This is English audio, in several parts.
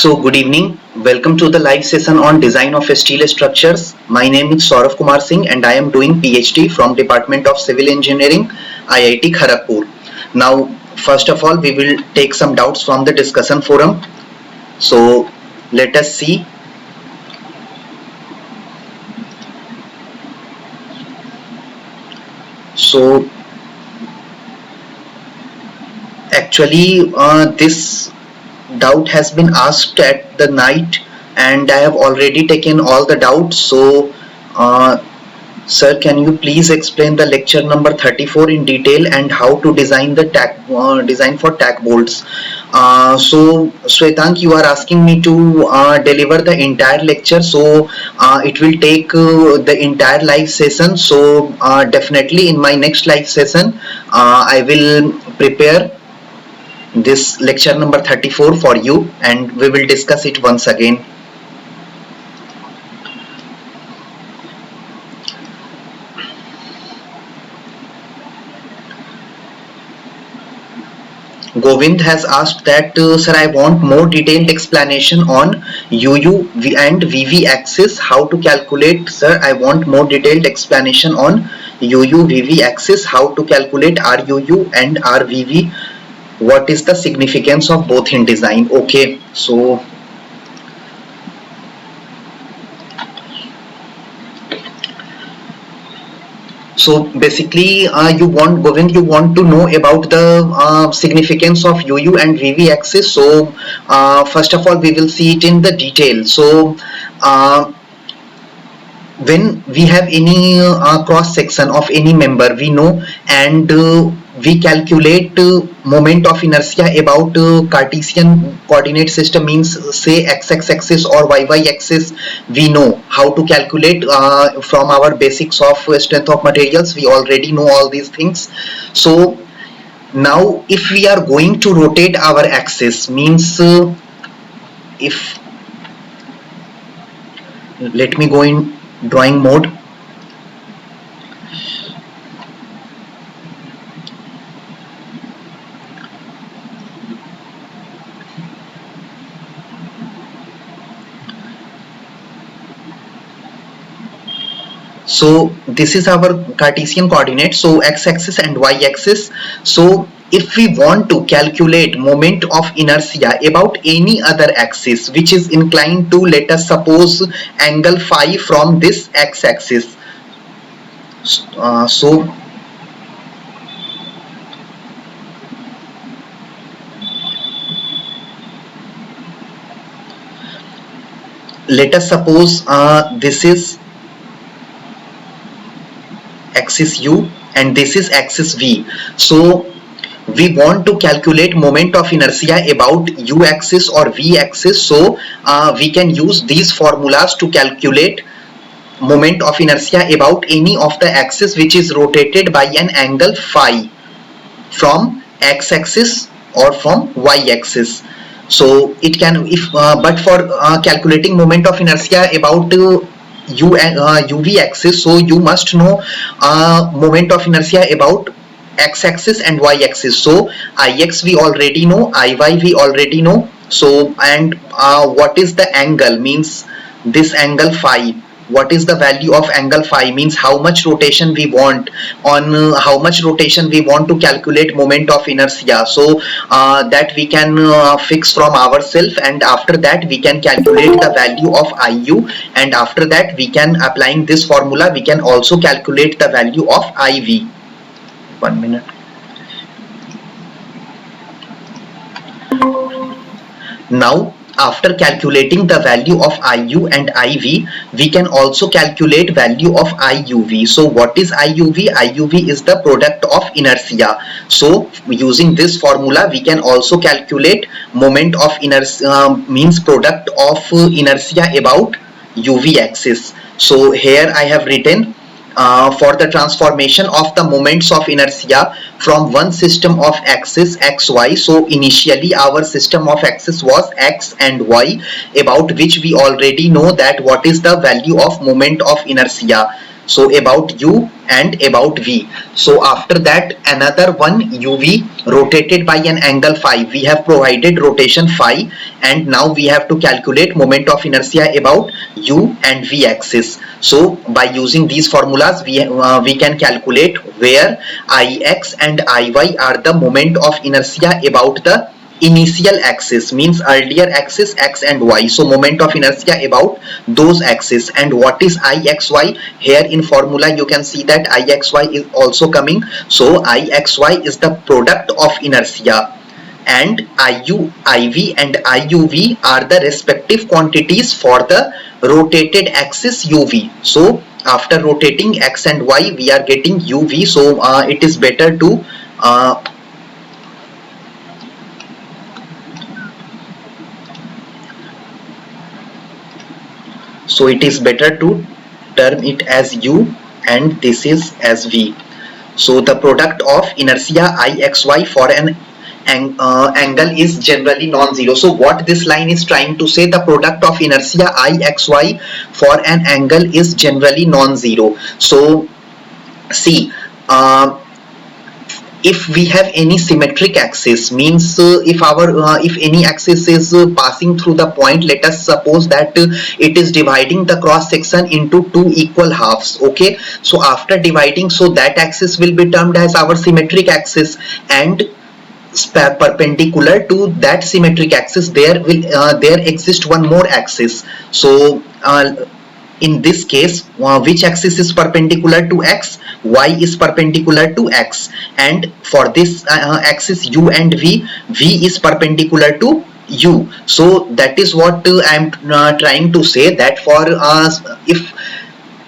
So good evening. Welcome to the live session on design of steel structures. My name is Saurav Kumar Singh and I am doing PhD from Department of Civil Engineering, IIT Kharagpur. Now, first of all, we will take some doubts from the discussion forum. So let us see. So actually, this doubt has been asked at the night and I have already taken all the doubts. So sir, can you please explain the lecture number 34 in detail and how to design the design for tack bolts? So Shwetank, you are asking me to deliver the entire lecture, so it will take the entire live session. So definitely in my next live session, I will prepare this lecture number 34 for you and we will discuss it once again. Govind has asked that, sir, I want more detailed explanation on UU and VV axis, how to calculate. Sir, I want more detailed explanation on UU VV axis, how to calculate RUU and RVV. What is the significance of both in design? Okay, so basically you want, Govind, you want to know about the significance of UU and VV axis. So first of all we will see it in the detail. So when we have any cross section of any member, we know, and we calculate moment of inertia about Cartesian coordinate system, means say x axis or y axis. We know how to calculate from our basics of strength of materials. We already know all these things. So now if we are going to rotate our axis, means if, let me go in drawing mode. So this is our Cartesian coordinate, so x-axis and y-axis. So if we want to calculate moment of inertia about any other axis which is inclined to, let us suppose, angle phi from this x-axis. So let us suppose this is axis U and this is axis V. So we want to calculate moment of inertia about U axis or V axis. So we can use these formulas to calculate moment of inertia about any of the axis which is rotated by an angle phi from x axis or from y axis. So it can, if but for calculating moment of inertia about UV axis, so you must know moment of inertia about x-axis and y-axis. So Ix we already know, Iy we already know. So and what is the angle, means this angle phi. What is the value of angle phi, means how much rotation we want, on how much rotation we want to calculate moment of inertia. So that we can fix from ourselves, and after that we can calculate the value of IU, and after that we can, applying this formula, we can also calculate the value of IV. 1 minute. Now after calculating the value of IU and IV, we can also calculate value of IUV. So what is IUV? IUV is the product of inertia. So using this formula we can also calculate moment of inertia, means product of inertia about UV axis. So here I have written for the transformation of the moments of inertia from one system of axis xy. So initially our system of axis was x and y, about which we already know that what is the value of moment of inertia. So about u and about v. So after that another one uv rotated by an angle phi. We have provided rotation phi, and now we have to calculate moment of inertia about u and v axis. So by using these formulas we can calculate where ix and iy are the moment of inertia about the initial axis, means earlier axis x and y. So moment of inertia about those axes. And what is ixy? Here in formula you can see that ixy is also coming. So ixy is the product of inertia, and iu, iv and iuv are the respective quantities for the rotated axis uv. So after rotating x and y we are getting uv. So it is better to so it is better to term it as u and this is as v. So the product of inertia ixy for an angle is generally non-zero. So what this line is trying to say, the product of inertia ixy for an angle is generally non-zero. So see, if we have any symmetric axis, means if any axis is passing through the point, let us suppose that it is dividing the cross section into two equal halves. Okay, so after dividing, so that axis will be termed as our symmetric axis, and perpendicular to that symmetric axis there exists one more axis. So in this case which axis is perpendicular to x? Y is perpendicular to x, and for this axis u and v is perpendicular to u. So that is what I am trying to say, that for if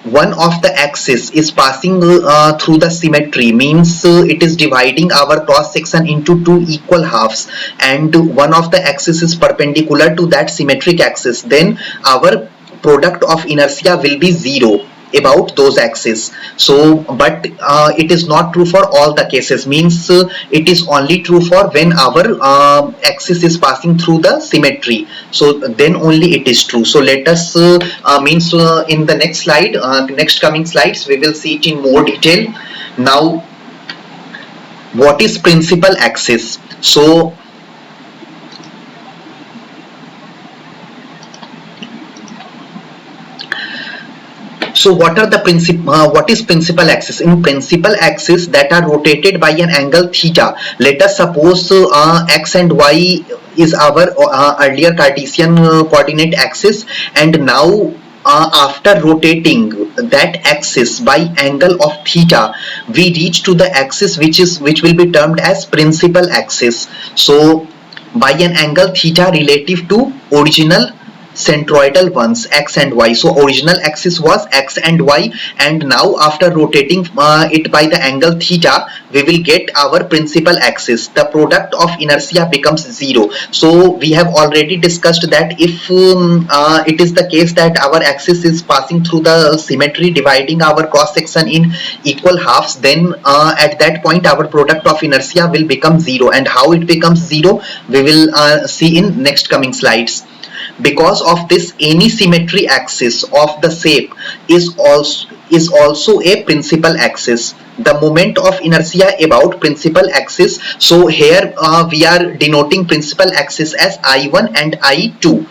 one of the axis is passing through the symmetry, means it is dividing our cross section into two equal halves, and one of the axis is perpendicular to that symmetric axis, then our product of inertia will be zero about those axes. So but it is not true for all the cases, means it is only true for when our axis is passing through the symmetry, so then only it is true. So let us in the next slide, next coming slides, we will see it in more detail. Now what is principal axis? So what are the what is principal axis? In principal axis that are rotated by an angle theta, let us suppose x and y is our earlier Cartesian coordinate axis, and now after rotating that axis by angle of theta, we reach to the axis which will be termed as principal axis. So by an angle theta relative to original centroidal ones x and y. So original axis was x and y, and now after rotating it by the angle theta, we will get our principal axis. The product of inertia becomes zero. So we have already discussed that if it is the case that our axis is passing through the symmetry dividing our cross section in equal halves, then at that point our product of inertia will become zero. And how it becomes zero we will see in next coming slides. Because of this, any symmetry axis of the shape is also a principal axis. The moment of inertia about principal axis. So here we are denoting principal axis as I1 and I2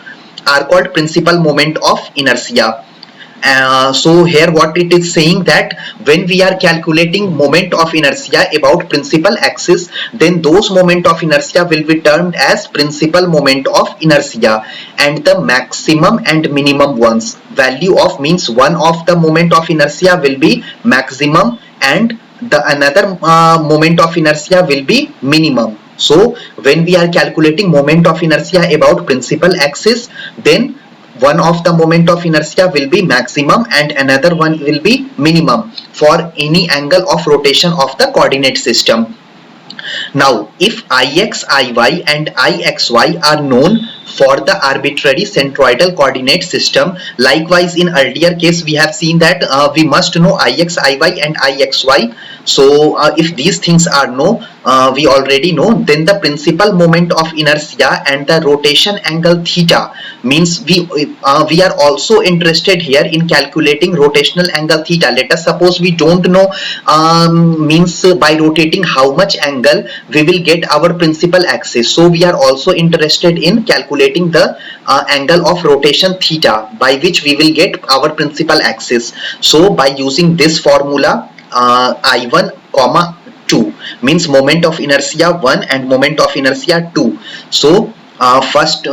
are called principal moment of inertia. So here what it is saying, that when we are calculating moment of inertia about principal axis, then those moment of inertia will be termed as principal moment of inertia, and the maximum and minimum ones, value of, means one of the moment of inertia will be maximum and the another moment of inertia will be minimum. So when we are calculating moment of inertia about principal axis, then one of the moment of inertia will be maximum and another one will be minimum for any angle of rotation of the coordinate system. Now if ix, iy and ixy are known for the arbitrary centroidal coordinate system. Likewise, in earlier case we have seen that we must know ix, iy and ixy. So if these things are known, we already know, then the principal moment of inertia and the rotation angle theta, means we are also interested here in calculating rotational angle theta. Let us suppose we don't know, means by rotating how much angle we will get our principal axis. So we are also interested in calculating the angle of rotation theta by which we will get our principal axis. So by using this formula, I1 comma 2 means moment of inertia 1 and moment of inertia 2. So first,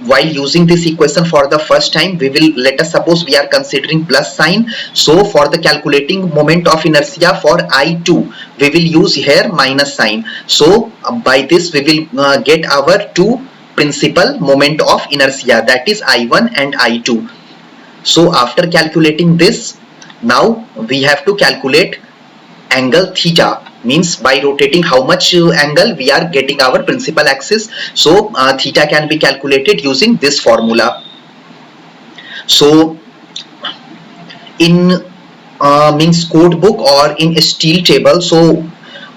while using this equation for the first time, we will, let us suppose we are considering plus sign. So for the calculating moment of inertia for I2, we will use here minus sign. So by this we will get our two principal moment of inertia, that is I1 and I2. So after calculating this, now we have to calculate angle theta, means by rotating how much angle we are getting our principal axis. So theta can be calculated using this formula. So in means code book or in a steel table, so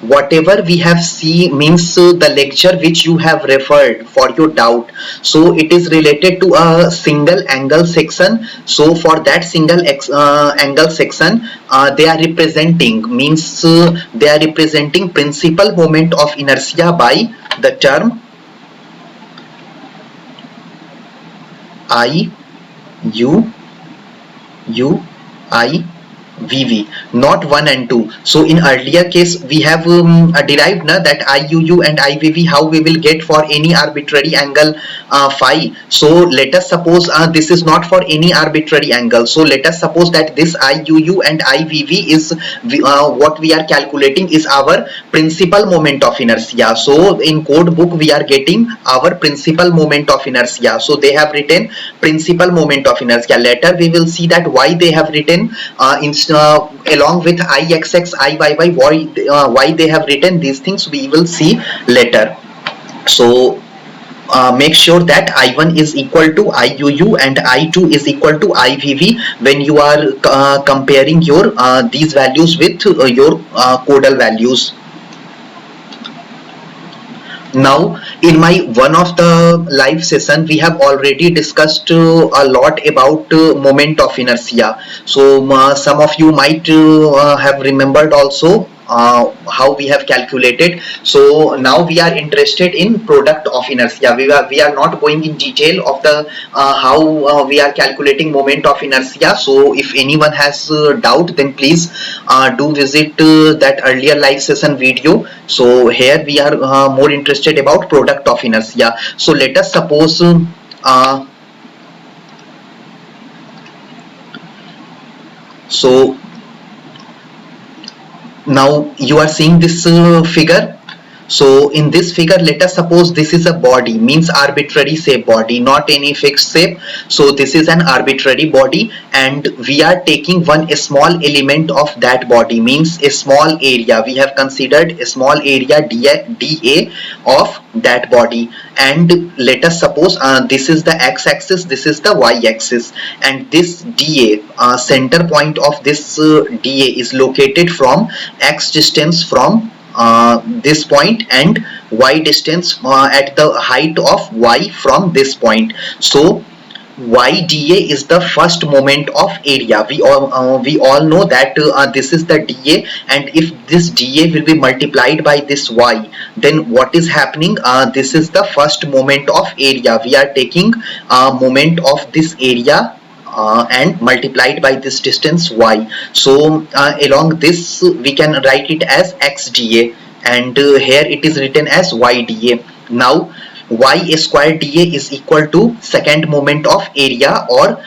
whatever we have seen, means the lecture which you have referred for your doubt, so it is related to a single angle section. So for that single angle section, they are representing, means they are representing principal moment of inertia by the term I u u I VV, not 1 and 2. So in earlier case we have derived that IUU and IVV, how we will get for any arbitrary angle phi. So let us suppose this is not for any arbitrary angle. So let us suppose that this IUU and IVV is what we are calculating is our principal moment of inertia. So in code book we are getting our principal moment of inertia. So they have written principal moment of inertia. Later we will see that why they have written along with IXX, IYY, why they have written these things, we will see later. So make sure that I1 is equal to IUU and I2 is equal to IVV when you are comparing your these values with your codal values. Now in my one of the live session we have already discussed a lot about moment of inertia. So some of you might have remembered also how we have calculated. So now we are interested in product of inertia. We are not going in detail of the how we are calculating moment of inertia. So if anyone has doubt, then please do visit that earlier live session video. So here we are more interested about product of inertia. So let us suppose so now you are seeing this figure. So in this figure, let us suppose this is a body, means arbitrary shape body, not any fixed shape. So this is an arbitrary body and we are taking one small element of that body, means a small area. We have considered a small area dA of that body, and let us suppose this is the x-axis, this is the y-axis, and this dA, center point of this dA is located from x distance from this point and y distance at the height of y from this point. So YDA is the first moment of area. We all know that this is the dA, and if this dA will be multiplied by this y, then what is happening? This is the first moment of area. We are taking moment of this area and multiplied by this distance y. So along this we can write it as xdA, and here it is written as yda. Now y square dA is equal to second moment of area, or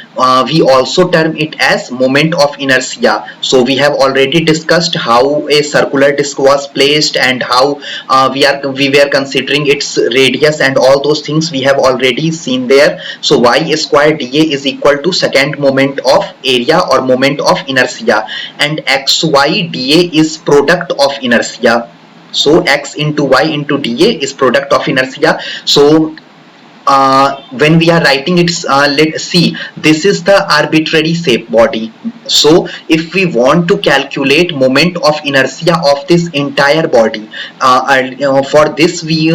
we also term it as moment of inertia. So we have already discussed how a circular disc was placed and how we were considering its radius and all those things we have already seen there. So y square dA is equal to second moment of area or moment of inertia, and xy dA is product of inertia. So x into y into dA is product of inertia. So when we are writing it's let's see, this is the arbitrary shape body. So if we want to calculate moment of inertia of this entire body, and for this we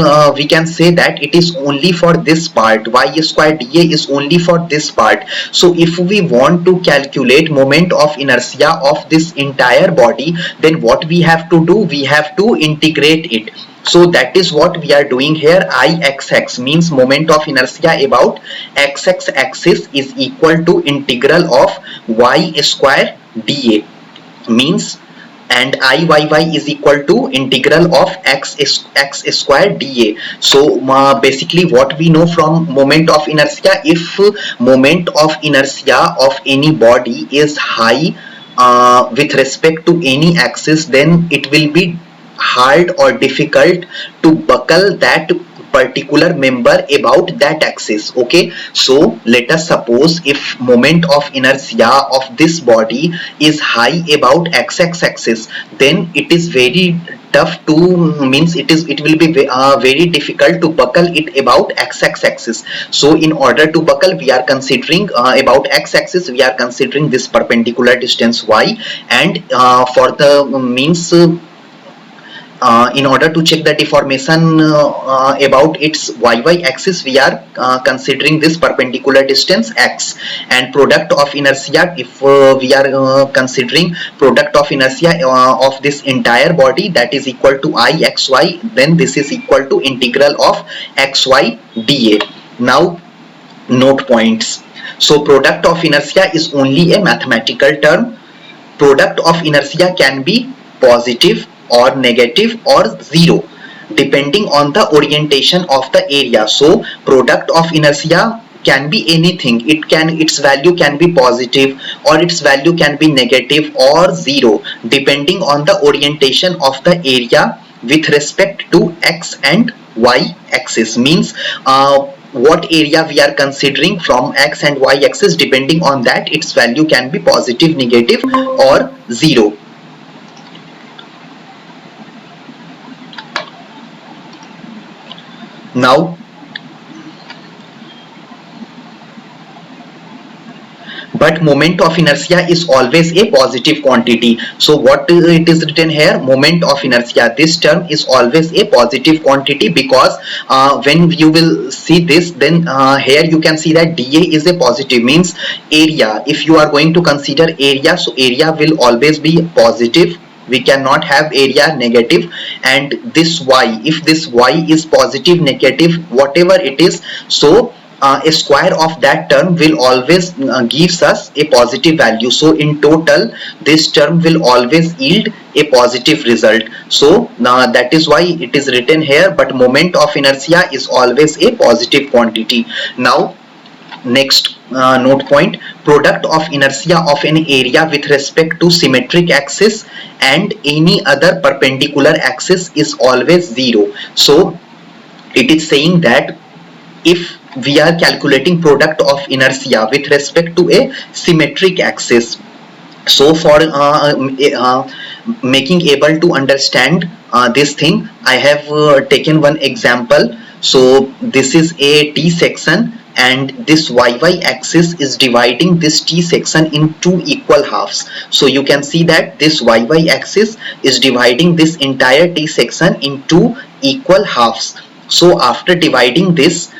can say that it is only for this part, y square dA is only for this part. So if we want to calculate moment of inertia of this entire body, then what we have to do, we have to integrate it. So that is what we are doing here. Ixx means moment of inertia about xx axis is equal to integral of y square dA means, and Iyy is equal to integral of x square dA. So basically what we know from moment of inertia, if moment of inertia of any body is high with respect to any axis, then it will be hard or difficult to buckle that particular member about that axis. Okay, so let us suppose if moment of inertia of this body is high about xx axis, then it is very tough to means it will be very difficult to buckle it about x axis. So in order to buckle, we are considering about x axis, we are considering this perpendicular distance y, and for the means in order to check the deformation about its yy axis, we are considering this perpendicular distance x, and product of inertia, if we are considering product of inertia of this entire body, that is equal to ixy, then this is equal to integral of xy dA. Now note points. So product of inertia is only a mathematical term. Product of inertia can be positive or negative or zero depending on the orientation of the area. So product of inertia can be anything. Its value can be positive or its value can be negative or zero depending on the orientation of the area with respect to x and y axis. Means what area we are considering from x and y axis, depending on that its value can be positive, negative or zero. Now but moment of inertia is always a positive quantity. So what it is written here, moment of inertia, this term is always a positive quantity, because when you will see this, then here you can see that dA is a positive, means area, if you are going to consider area, so area will always be positive, we cannot have area negative. And this y, if this y is positive, negative, whatever it is, so a square of that term will always gives us a positive value. So in total this term will always yield a positive result. So that is why it is written here, but moment of inertia is always a positive quantity. Now next note point, product of inertia of an area with respect to symmetric axis and any other perpendicular axis is always zero. So it is saying that if we are calculating product of inertia with respect to a symmetric axis, so for making able to understand this thing, I have taken one example. So this is a T section, and this yy axis is dividing this T section in two equal halves. So you can see that this yy axis is dividing this entire T section in two equal halves. So after dividing this,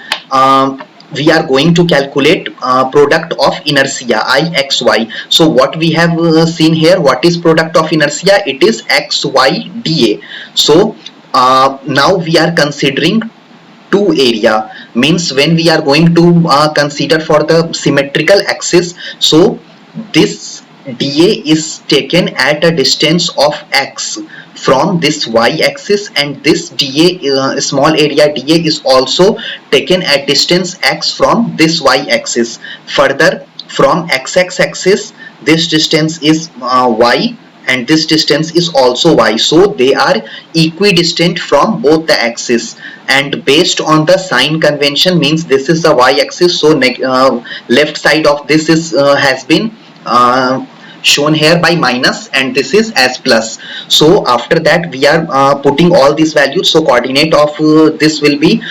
we are going to calculate product of inertia Ixy. So what we have seen here, what is product of inertia? It is xy dA. So now we are considering two area, means when we are going to consider for the symmetrical axis, so this dA is taken at a distance of x from this y-axis, and this dA small area dA is also taken at distance x from this y-axis. Further, from x-axis this distance is y, and this distance is also y, so they are equidistant from both the axes. And based on the sign convention, means this is the y-axis, so left side of this is has been shown here by minus, and this is as plus. So after that we are putting all these values. So coordinate of this will be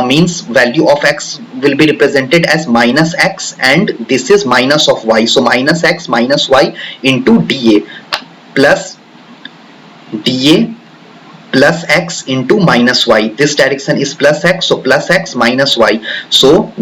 means value of x will be represented as minus x, and this is minus of y. So minus x minus y into dA plus dA plus x into minus y. This direction is plus x, so plus x minus y. So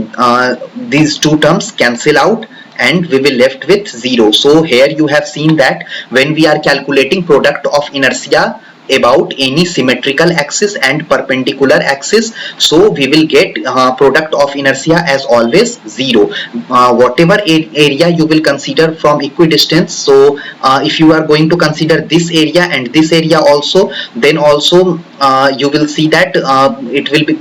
these two terms cancel out and we will left with 0. So here you have seen that when we are calculating product of inertia about any symmetrical axis and perpendicular axis, so we will get product of inertia as always 0. Whatever area you will consider from equidistance, so if you are going to consider this area and this area also, then also you will see that it will be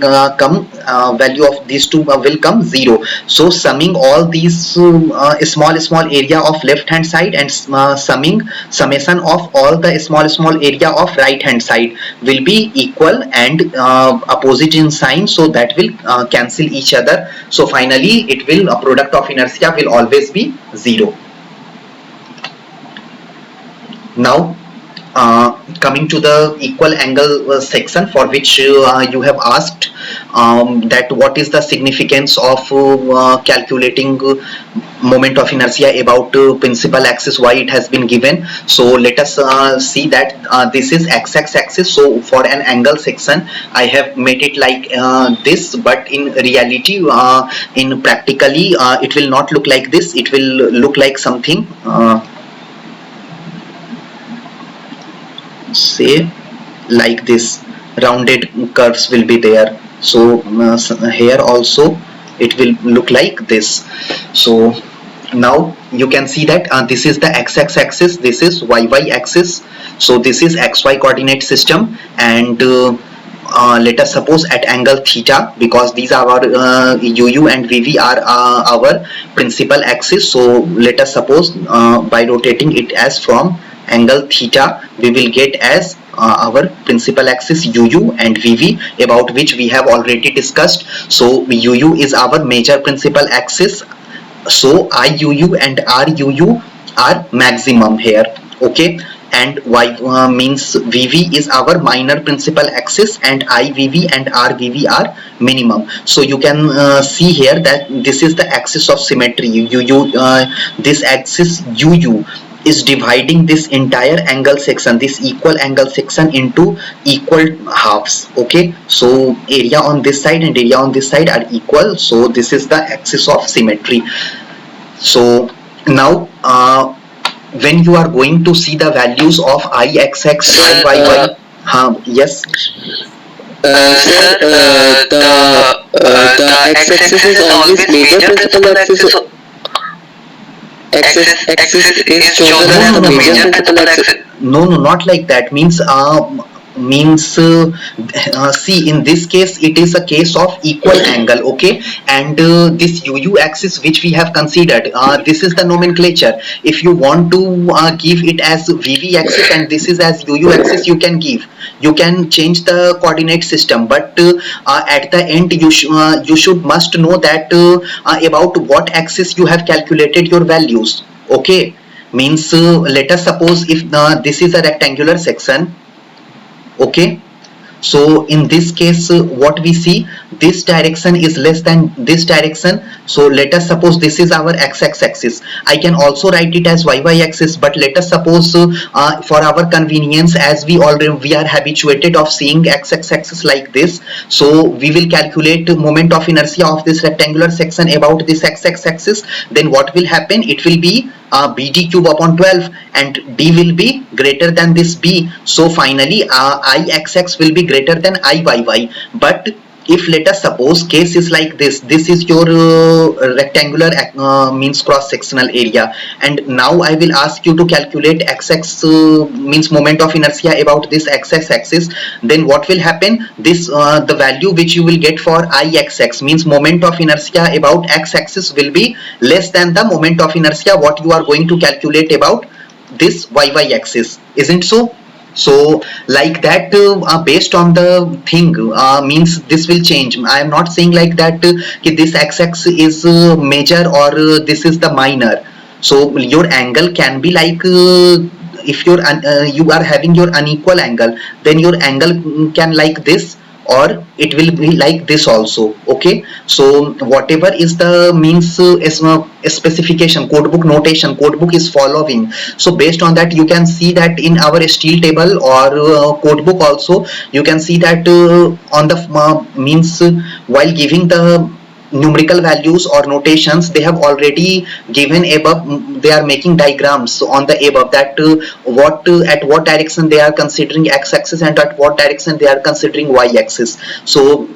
value of these two will come 0. So summing all these small area of left hand side and summation of all the small area of right hand side will be equal and opposite in sign, so that will cancel each other. So finally it will product of inertia will always be 0. Now coming to the equal angle section, for which you have asked that what is the significance of calculating moment of inertia about principal axis, why it has been given. So let us see that this is x-axis axis. So for an angle section I have made it like this, but in reality in practically it will not look like this. It will look like something say like this. Rounded curves will be there. So here also it will look like this. So now you can see that this is the x-axis axis, this is y-y axis. So this is xy coordinate system, and let us suppose at angle theta, because these are our UU and VV are our principal axis. So let us suppose by rotating it as from angle theta, we will get as our principal axis UU and VV, about which we have already discussed. So UU is our major principal axis, so IUU and RUU are maximum here, okay, and y means VV is our minor principal axis, and IVV and RVV are minimum. So you can see here that this is the axis of symmetry. This axis UU is dividing this entire angle section, this equal angle section, into equal halves, okay. So area on this side and area on this side are equal, so this is the axis of symmetry. So now when you are going to see the values of IXX, IYY, yes. Sir, the x-axis is always major principal axis. Axis is chosen as the major principal axis. No, not like that. See, in this case it is a case of equal angle, okay, and this UU axis which we have considered, this is the nomenclature. If you want to give it as VV axis and this is as UU axis, you can change the coordinate system, but at the end you should must know that about what axis you have calculated your values, okay. Means let us suppose if this is a rectangular section, okay. So in this case what we see, this direction is less than this direction. So let us suppose this is our x-axis axis. I can also write it as y-y axis, but let us suppose for our convenience, as we are habituated of seeing x-axis axis like this, so we will calculate moment of inertia of this rectangular section about this x-axis axis. Then what will happen, it will be BD cube upon 12, and D will be greater than this B. So finally IXX will be greater than IYY. But if let us suppose case is like this, this is your rectangular means cross sectional area, and now I will ask you to calculate XX means moment of inertia about this x-axis axis. Then what will happen, this the value which you will get for IXX means moment of inertia about x-axis will be less than the moment of inertia what you are going to calculate about this y-y axis, isn't so? So like that based on the thing means this will change. I am not saying like that this x-axis is major or this is the minor. So your angle can be like if you are having your unequal angle, then your angle can like this, or it will be like this also. Okay, so whatever is the means specification, codebook notation, codebook is following. So based on that, you can see that in our steel table or codebook also, you can see that on the means while giving the numerical values or notations, they have already given above, they are making diagrams on the above, that what at what direction they are considering x-axis and at what direction they are considering y-axis. So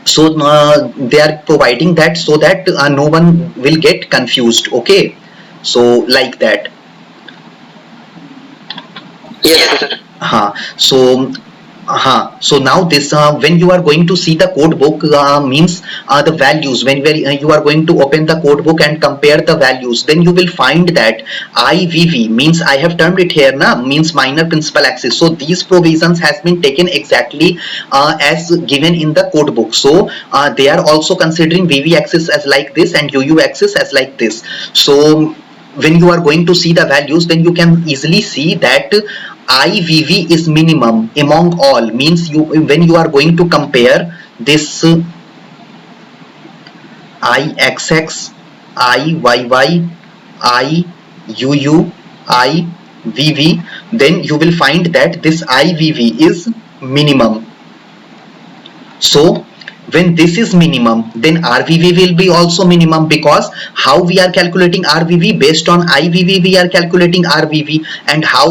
they are providing that so that no one will get confused. Okay, so like that. Yes, sir. So so now this when you are going to see the code book means the values, when you are going to open the code book and compare the values, then you will find that IVV means, I have termed it here now, means minor principal axis. So these provisions has been taken exactly as given in the code book. So they are also considering VV axis as like this and UU axis as like this. So when you are going to see the values, then you can easily see that IVV is minimum among all, means you, when you are going to compare this IXX, IYY, IUU, IVV, then you will find that this IVV is minimum. So when this is minimum, then RVV will be also minimum, because how we are calculating RVV, based on IVV we are calculating RVV. And how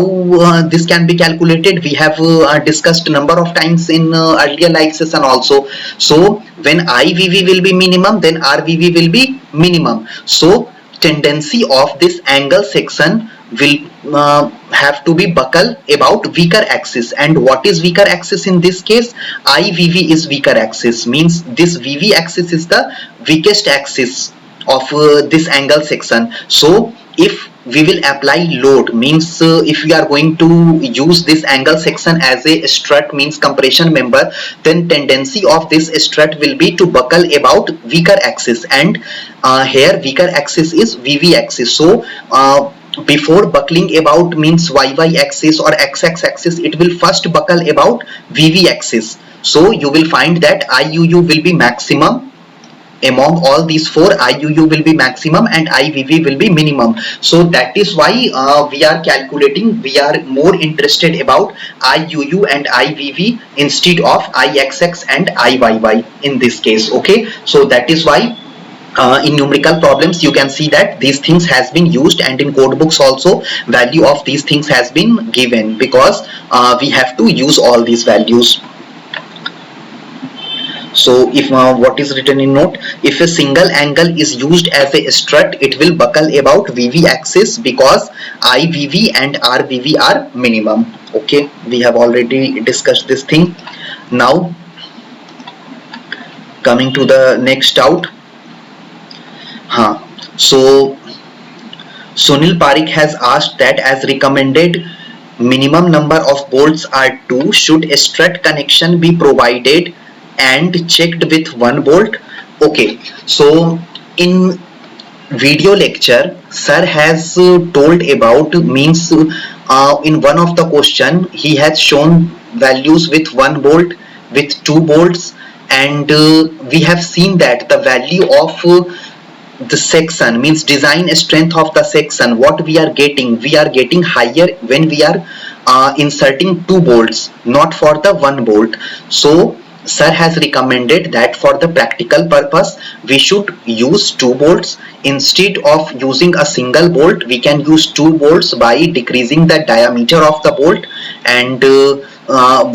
this can be calculated, we have discussed number of times in earlier live session also. So when IVV will be minimum, then RVV will be minimum. So tendency of this angle section will have to be buckle about weaker axis. And what is weaker axis in this case? IVV is weaker axis, means this VV axis is the weakest axis of this angle section. So if we will apply load, means if we are going to use this angle section as a strut, means compression member, then tendency of this strut will be to buckle about weaker axis. And here weaker axis is VV axis. So before buckling about means YY axis or XX axis, it will first buckle about VV axis. So you will find that IUU will be maximum among all these four. IUU will be maximum and IVV will be minimum. So that is why we are calculating, we are more interested about IUU and IVV instead of IXX and IYY in this case. Okay, so that is why in numerical problems you can see that these things has been used, and in code books also value of these things has been given, because we have to use all these values. So if what is written in note, if a single angle is used as a strut, it will buckle about VV axis, because IVV and RVV are minimum. Okay, we have already discussed this thing. Now coming to the next doubt. So Sunil Parikh has asked that as recommended minimum number of bolts are 2, should a strut connection be provided and checked with 1 bolt? Okay, so in video lecture sir has told about, means in one of the question he has shown values with 1 bolt, with 2 bolts, and we have seen that the value of the section, means design strength of the section, what we are getting higher when we are inserting 2 bolts, not for the 1 bolt. So sir has recommended that for the practical purpose we should use 2 bolts instead of using a single bolt. We can use 2 bolts by decreasing the diameter of the bolt. And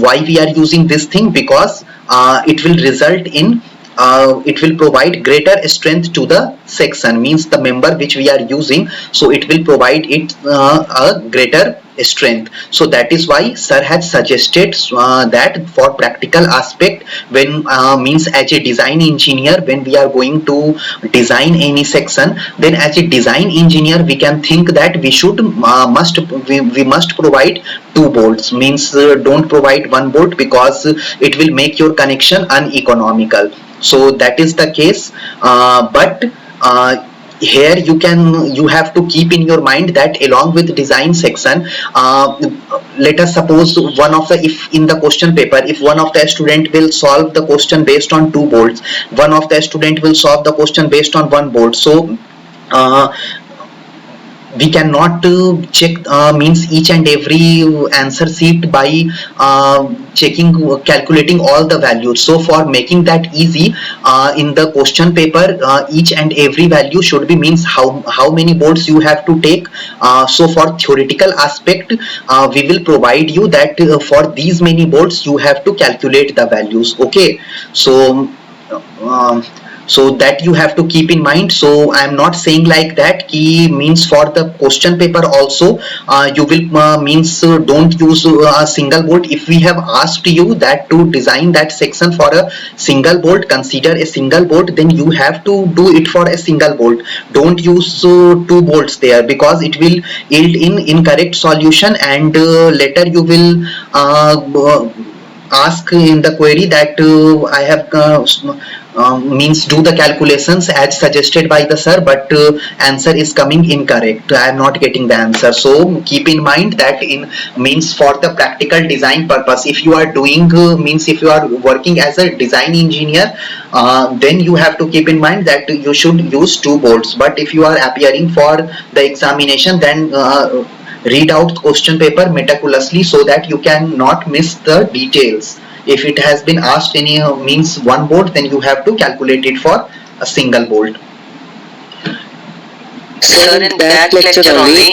why we are using this thing? Because it will result in it will provide greater strength to the section, means the member which we are using, so it will provide it a greater strength. So that is why sir has suggested that for practical aspect, when means as a design engineer, when we are going to design any section, then as a design engineer we can think that we should we must provide 2 bolts, means don't provide 1 bolt, because it will make your connection uneconomical. So that is the case, but here you have to keep in your mind that along with design section, let us suppose one of the, if in the question paper, if one of the student will solve the question based on 2 bolts, one of the student will solve the question based on 1 bolt. So uh, we cannot check means each and every answer sheet by checking, calculating all the values. So for making that easy, in the question paper, each and every value should be means how many boards you have to take. So for theoretical aspect, we will provide you that for these many boards you have to calculate the values. Okay, so um, so that you have to keep in mind. So I am not saying like that key means for the question paper also you will means don't use a single bolt. If we have asked you that to design that section for a single bolt, consider a single bolt, then you have to do it for a single bolt. Don't use 2 bolts there, because it will yield in incorrect solution, and later you will ask in the query that I have means do the calculations as suggested by the sir, but answer is coming incorrect. I am not getting the answer. So keep in mind that in means for the practical design purpose, if you are doing means if you are working as a design engineer, then you have to keep in mind that you should use 2 bolts. But if you are appearing for the examination, then read out question paper meticulously so that you can not miss the details. If it has been asked any means 1 bolt, then you have to calculate it for a single bolt. Sir, in that lecture only,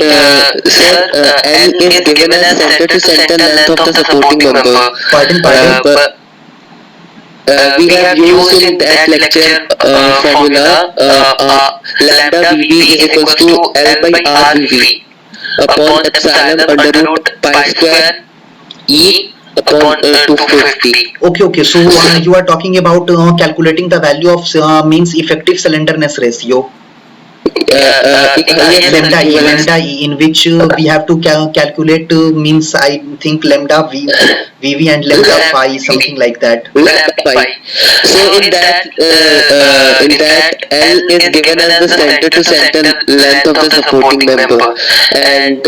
sir, L is given as center to center length of the supporting member. Pardon. But we have used in that lecture formula lambda VB is equals to L by R VV upon epsilon under root pi square E upon 250. Okay. So you are talking about calculating the value of means effective slenderness ratio. Yes, Lambda E, in which we have to calculate means I think lambda VV and lambda phi, something like that. lambda pi. So in that L is given as the center to center length of the supporting member, and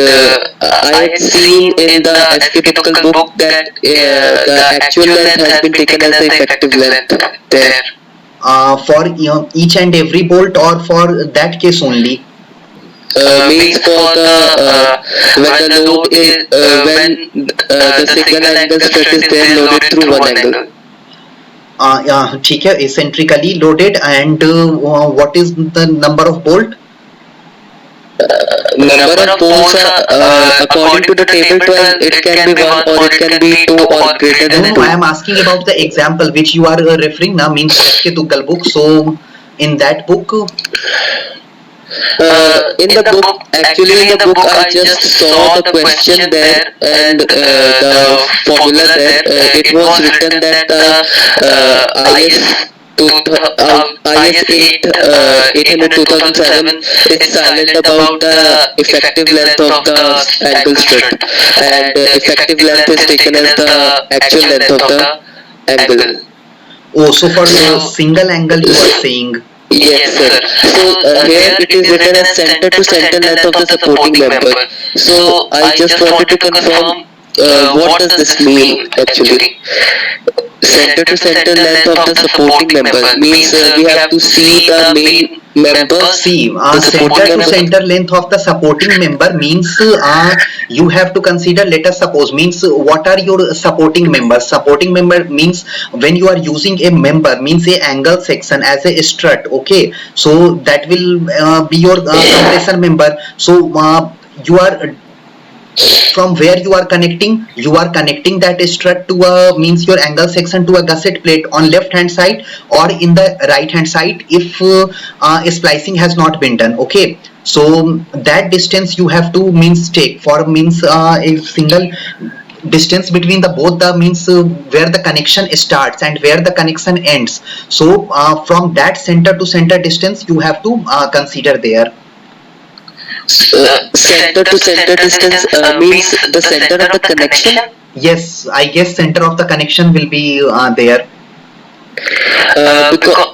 I had seen in the SK typical book that the actual length has been taken as the effective length there. For each and every bolt, or for that case only? Means for the when the load is when the signal angle stress is there loaded through one angle. ठीक है, eccentrically loaded, and what is the number of bolt? Number of bolts according to the table 12, it can be 1 or it can be 2 or greater than 2. I am asking about the example which you are referring now, means SK Tuggal book. So in that book, in the book, actually in the book I just saw the question there and the formula there. It was written that IS IS 800 2007 is silent about the effective length of the angle strut, and effective length is taken as the actual length of the angle. oh, so for single angle you are saying. Yes, sir. So here it is written as center to center length of the supporting member. So I just wanted to confirm what does this mean actually? Center to center length of the supporting member means we have to see the main member. See, center to center length of the supporting member means you have to consider, let us suppose, means what are your supporting members? Supporting member means when you are using a member, means a angle section as a strut. Okay, so that will be your compressor member. So you are from where you are connecting that strut to a means your angle section to a gusset plate on left hand side or in the right hand side if splicing has not been done. Okay, so that distance you have to means take for means a single distance between the both the means where the connection starts and where the connection ends. So from that center to center distance you have to consider there. Center to center distance means the center of the connection. Yes, I guess center of the connection will be there.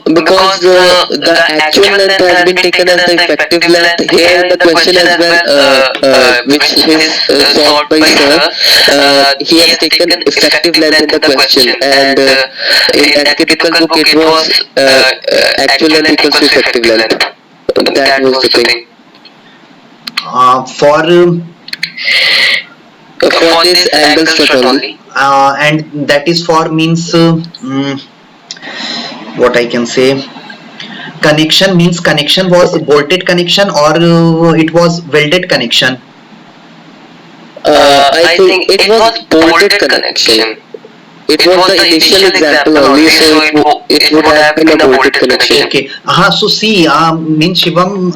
Because the actual length has been taken as the effective length. Here in the question as well, which is solved by sir, he has taken effective length in the question, and in that critical book it was actual length equals to effective length. That was the thing. For this angle strut only. And that is for means what I can say, connection means connection was bolted connection or it was welded connection. I think it was bolted connection. It was the initial example only, so it would have been a bolted connection. Okay. So see, means Shivam,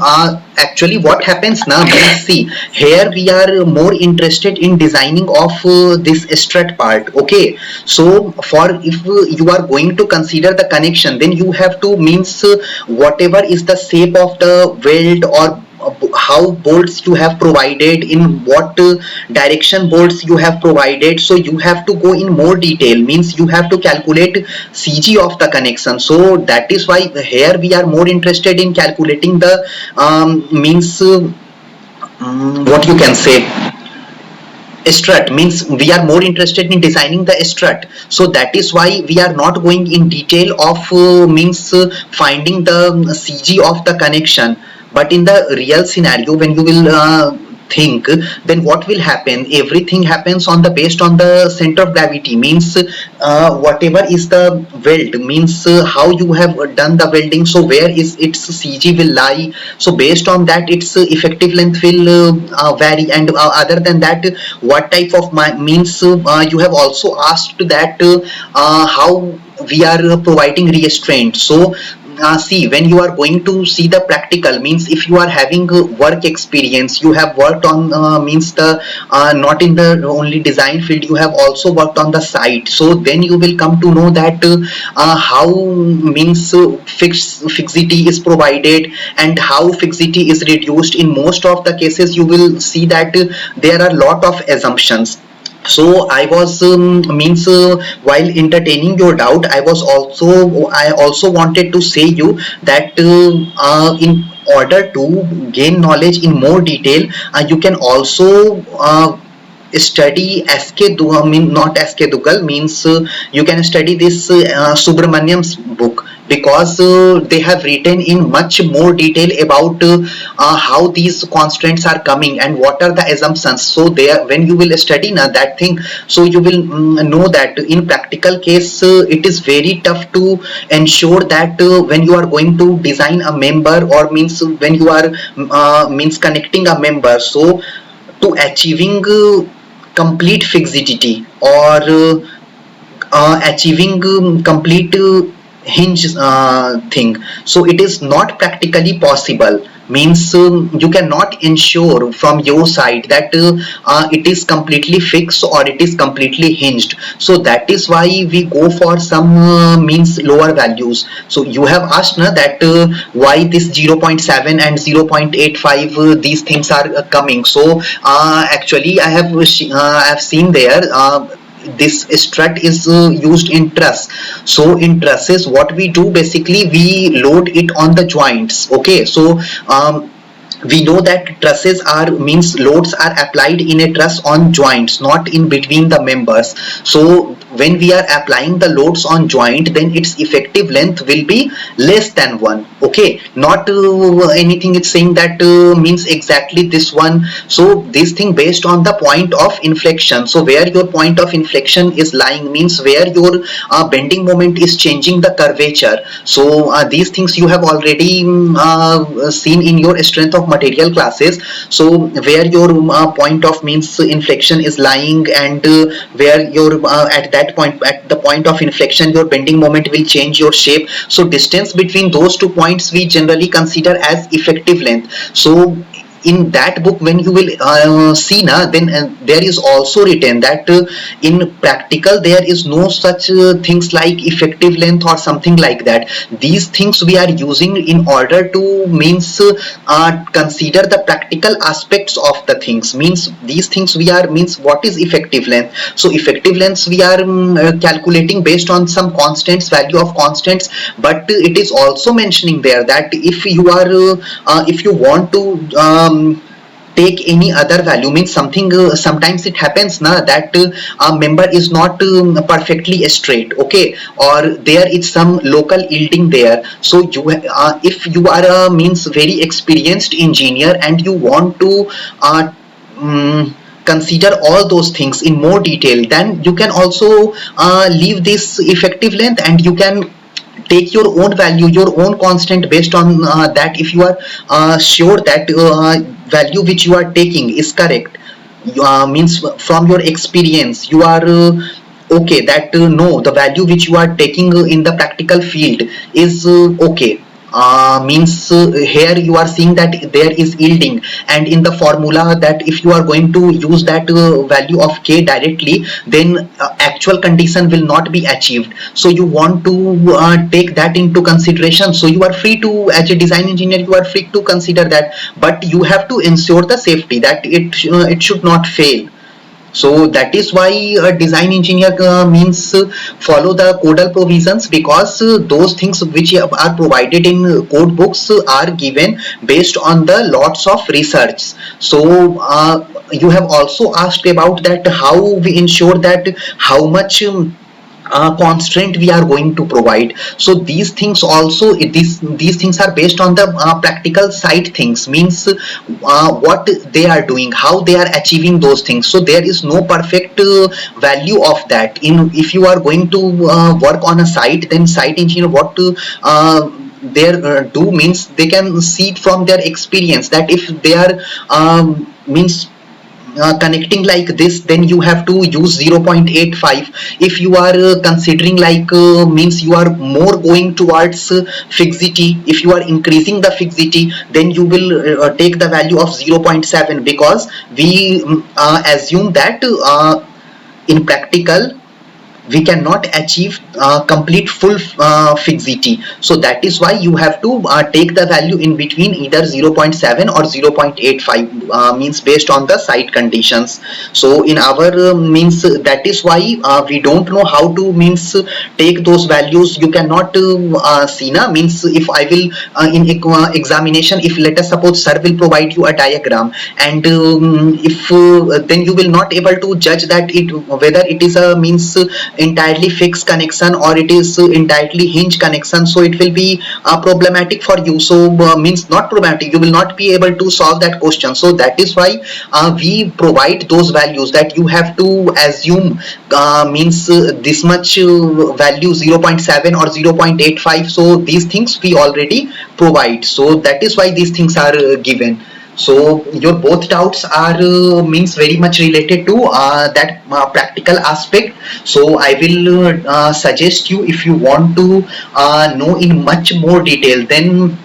actually what happens now, means see, here we are more interested in designing of this strut part. Okay. So for if you are going to consider the connection, then you have to means whatever is the shape of the weld or how bolts you have provided, in what direction bolts you have provided, so you have to go in more detail, means you have to calculate CG of the connection. So that is why here we are more interested in calculating the means what you can say, strut, means we are more interested in designing the strut. So that is why we are not going in detail of means finding the CG of the connection. But in the real scenario, when you will think, then what will happen, everything happens on the based on the center of gravity, means whatever is the weld, means how you have done the welding, so where is its CG will lie, so based on that its effective length will vary. And other than that, what type of means you have also asked that how we are providing restraint. So see, when you are going to see the practical, means if you are having work experience, you have worked on means the not in the only design field, you have also worked on the site, so then you will come to know that how means fixity is provided and how fixity is reduced. In most of the cases you will see that there are lot of assumptions. So I was means while entertaining your doubt, I also wanted to say you that in order to gain knowledge in more detail, you can also study SK Dugal, mean not SK Dugal, means you can study this Subramaniam's book, because they have written in much more detail about how these constraints are coming and what are the assumptions. So there, when you will study now that thing, so you will know that in practical case it is very tough to ensure that when you are going to design a member, or means when you are means connecting a member, so to achieving complete fixity or achieving complete hinge thing, so it is not practically possible, means you cannot ensure from your side that it is completely fixed or it is completely hinged. So that is why we go for some means lower values. So you have asked na, that why this 0.7 and 0.85 these things are coming. So actually I have seen there this strut is used in truss. So in trusses what we do, basically we load it on the joints. Okay, so we know that trusses are means loads are applied in a truss on joints, not in between the members. So when we are applying the loads on joint, then its effective length will be less than 1. Okay, not anything it's saying that means exactly this one. So this thing based on the point of inflection, so where your point of inflection is lying, means where your bending moment is changing the curvature. So these things you have already seen in your strength of material classes. So where your point of means inflection is lying, and where your at that point, at the point of inflection, your bending moment will change your shape. So distance between those 2 points we generally consider as effective length. So in that book when you will see na, then there is also written that in practical there is no such things like effective length or something like that. These things we are using in order to means consider the practical aspects of the things. Means these things we are means what is effective length. So effective lengths we are calculating based on some constants, value of constants, but it is also mentioning there that if you are if you want to take any other value, means something sometimes it happens na that a member is not perfectly straight, okay, or there is some local yielding there. So you if you are a means very experienced engineer and you want to um, consider all those things in more detail, then you can also leave this effective length and you can take your own value, your own constant based on that. If you are sure that value which you are taking is correct, means from your experience you are okay that no, the value which you are taking in the practical field is okay. Means here you are seeing that there is yielding, and in the formula that if you are going to use that value of k directly, then actual condition will not be achieved. So you want to take that into consideration. So you are free to, as a design engineer, you are free to consider that, but you have to ensure the safety that it should not fail. So that is why a design engineer means follow the codal provisions, because those things which are provided in code books are given based on the lots of research. So you have also asked about that how we ensure that how much constraint we are going to provide. So these things also, these things are based on the practical side things. Means what they are doing, how they are achieving those things. So there is no perfect value of that. In if you are going to work on a site, then site engineer what to they do means they can see it from their experience that if they are means connecting like this, then you have to use 0.85. If you are considering like means you are more going towards fixity, if you are increasing the fixity, then you will take the value of 0.7, because we assume that in practical we cannot achieve complete full fixity. So that is why you have to take the value in between either 0.7 or 0.85, means based on the site conditions. So in our means that is why we don't know how to means take those values. You cannot see na, means if I will in examination, if let us suppose sir will provide you a diagram, and if then you will not able to judge that it whether it is a means entirely fixed connection or it is entirely hinge connection. So it will be problematic for you. So means not problematic, you will not be able to solve that question. So that is why we provide those values that you have to assume means this much value 0.7 or 0.85. So these things we already provide. So that is why these things are given. So your both doubts are means very much related to that practical aspect. So I will suggest you, if you want to know in much more detail, then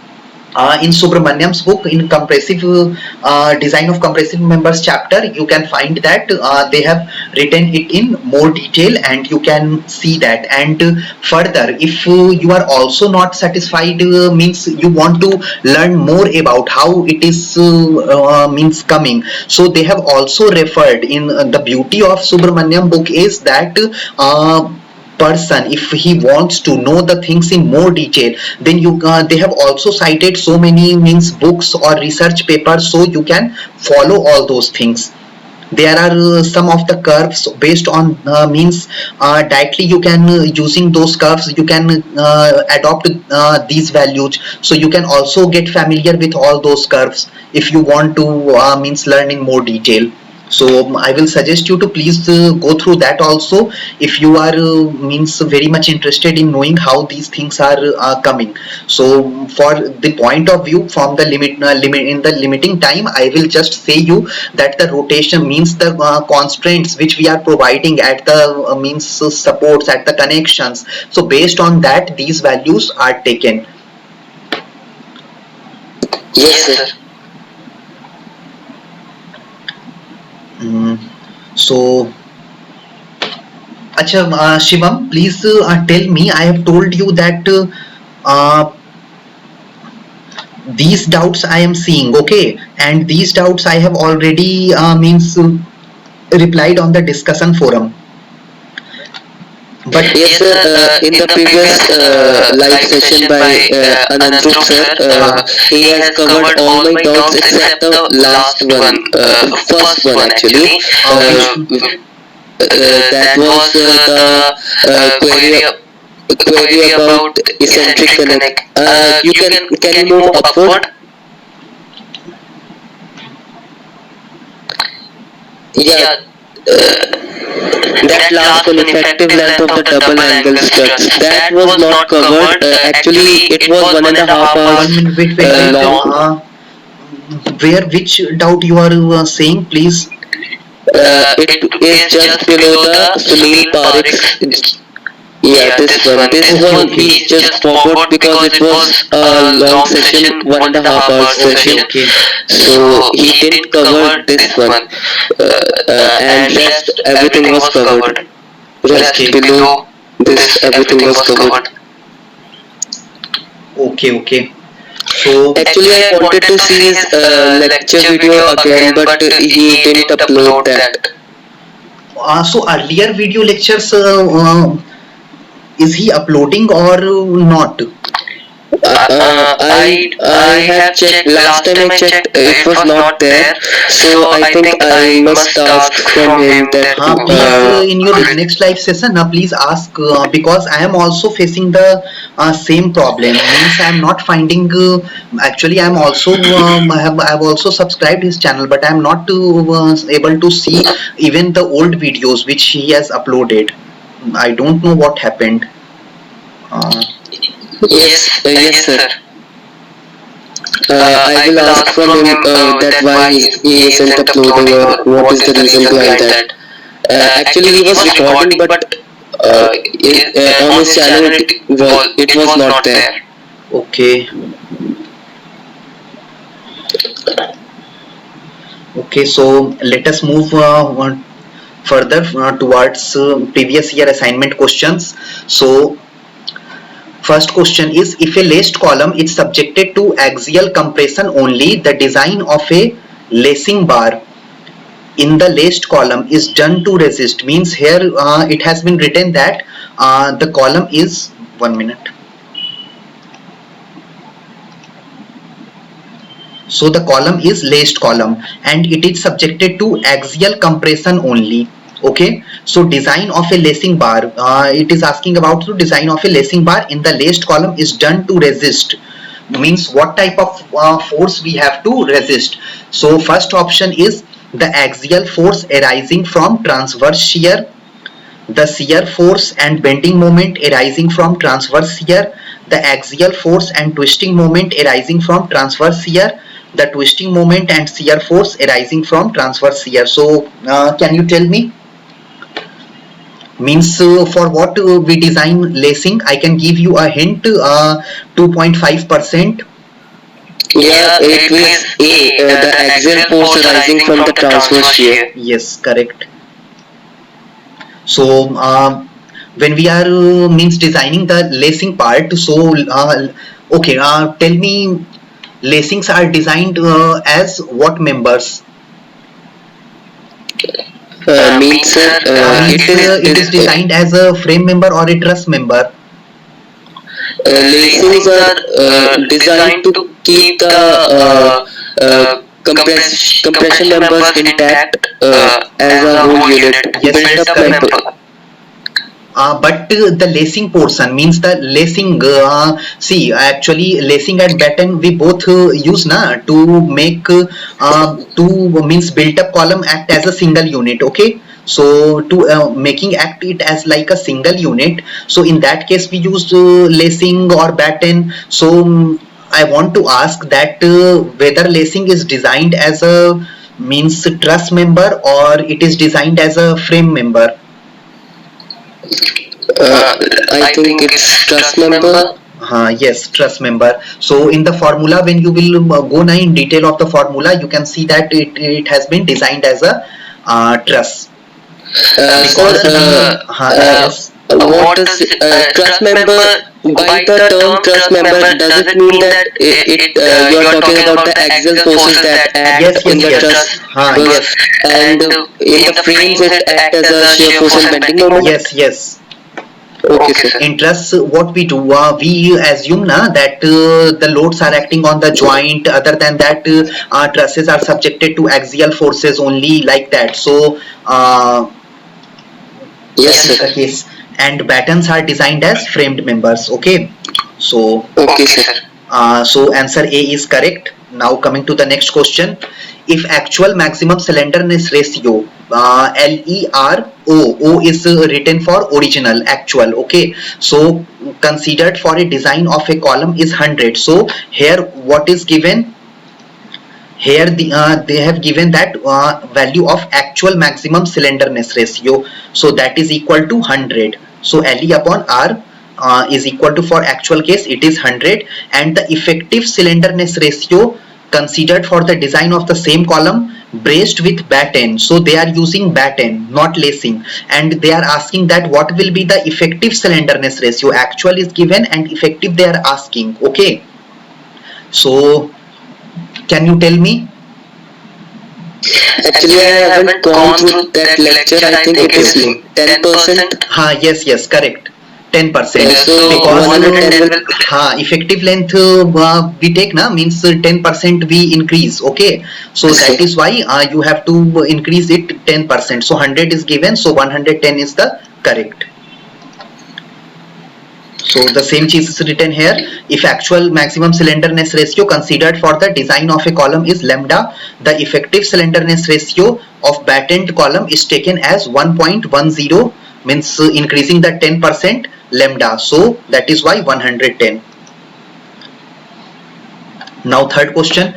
in Subramaniam's book, in compressive design of compressive members chapter, you can find that they have written it in more detail, and you can see that. And further, if you are also not satisfied, means you want to learn more about how it is means coming. So they have also referred in the beauty of Subramaniam book is that person, if he wants to know the things in more detail, then you they have also cited so many means books or research papers, so you can follow all those things. There are some of the curves based on means directly you can using those curves you can adopt these values. So you can also get familiar with all those curves if you want to means learn in more detail. So I will suggest you to please go through that also, if you are means very much interested in knowing how these things are coming. So for the point of view from the limit in the limiting time, I will just say you that the rotation means the constraints which we are providing at the means supports at the connections. So based on that these values are taken. Yes, sir. Mm, so, Acha, Shivam, please tell me. I have told you that these doubts I am seeing, okay, and these doubts I have already means replied on the discussion forum. But Yes, sir. In the previous live session by Anandrup sir, he has covered all my doubts except the last one, first one actually. which That was the query about eccentric connect. You can you move upward? Yeah. That last one, effective length of the double angle struts, that was not covered. Actually, it was 1.5 hours 1 minute, wait. long. Where which doubt you are saying, please? It is just below the Sunil Parikh's. Yeah, this one. This Okay, one okay. he just forgot because it was a long session, 1.5 hours Okay, session. okay. So he didn't cover this one, and rest everything was covered. Rest Okay. below this everything was covered. Okay. So, Actually, I wanted to see his lecture video again, but he didn't upload that. so earlier video lectures, is he uploading or not? I have checked. Last time I checked, it was not there. So I think I must ask from him that. Please, in your next live session, please ask because I am also facing the same problem. Means I am not finding. Actually, I am also I have also subscribed his channel, but I am not able to see even the old videos which he has uploaded. I don't know what happened. Uh, Yes, sir. I will ask from him that why he isn't uploading or what is the reason behind that. Actually, he was recording, but on his channel it was not there. okay. Okay, so let us move further towards previous year assignment questions. So, first question is, if a laced column is subjected to axial compression only, the design of a lacing bar in the laced column is done to resist. Means here it has been written that the column is 1 minute. So the column is laced column and it is subjected to axial compression only. Okay, so design of a lacing bar, it is asking about the design of a lacing bar in the laced column is done to resist. Means what type of force we have to resist. So first option is the axial force arising from transverse shear, the shear force and bending moment arising from transverse shear, the axial force and twisting moment arising from transverse shear, the twisting moment and shear force arising from transverse shear. So, can you tell me? Means for what we design lacing, I can give you a hint. 2.5%. Yeah, it was A, the axial force arising from the transverse shear. Yes, correct. So when we are means designing the lacing part, so okay, tell me, lacings are designed as what members? Means It is designed as a frame member or a truss member. lacings are designed to keep the compression members intact as a whole unit. Yes, Build yes, up correct. member. But the lacing portion means the lacing. See, actually, lacing and batten we both use na to make to means built up column act as a single unit. Okay, so to making act it as like a single unit. So in that case, we use lacing or batten. So I want to ask that whether lacing is designed as a means truss member or it is designed as a frame member. I think it's trust member. Yes, trust member. So in the formula, when you will go now in detail of the formula, you can see that it has been designed as a truss. Sir, Because yes. what does trust member, by the term trust member, does it mean that you are talking about the axial forces that act Yes, in yes, the yes. truss Yes. berth, and in the frames it act as a shear force and bending moment? Yes, yes. Okay, sir. In truss, what we do, we assume na that the loads are acting on the joint. Other than that, trusses are subjected to axial forces only, like that. So Yes, that is sir. the case. And battens are designed as framed members. Okay. So Okay, sir. so answer A is correct. Now coming to the next question. If actual maximum slenderness ratio, LERO, is written for original, actual, okay. So considered for a design of a column is 100. So here what is given? Here they have given that value of actual maximum slenderness ratio. So that is equal to 100. So LE upon R is equal to, for actual case it is 100, and the effective slenderness ratio considered for the design of the same column braced with batten. So they are using batten, not lacing, and they are asking that what will be the effective slenderness ratio. Actual is given and effective they are asking. Okay. So can you tell me? Actually, I haven't gone through that lecture. I think it is 10%. Yes, yes, correct. 10%. So Because 110 will. effective length we take na, means 10% we increase. Okay. So that is why you have to increase it 10%. So 100 is given. So 110 is the correct. So the same cheese is written here. If actual maximum slenderness ratio considered for the design of a column is lambda, the effective slenderness ratio of battened column is taken as 1.10, means increasing the 10% lambda. So that is why 110. Now third question.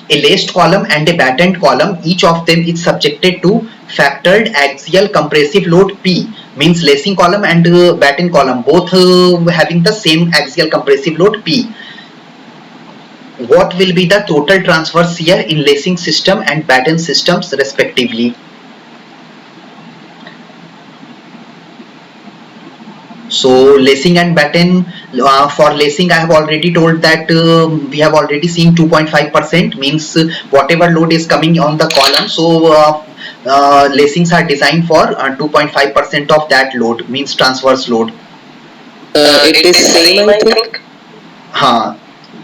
A laced column and a battened column, each of them is subjected to factored axial compressive load P, means lacing column and batten column both having the same axial compressive load P. What will be the total transverse shear in lacing system and batten systems respectively? So lacing and batten, for lacing I have already told that we have already seen 2.5%, means whatever load is coming on the column, so lacings are designed for 2.5% of that load, means transverse load. It is same, I think.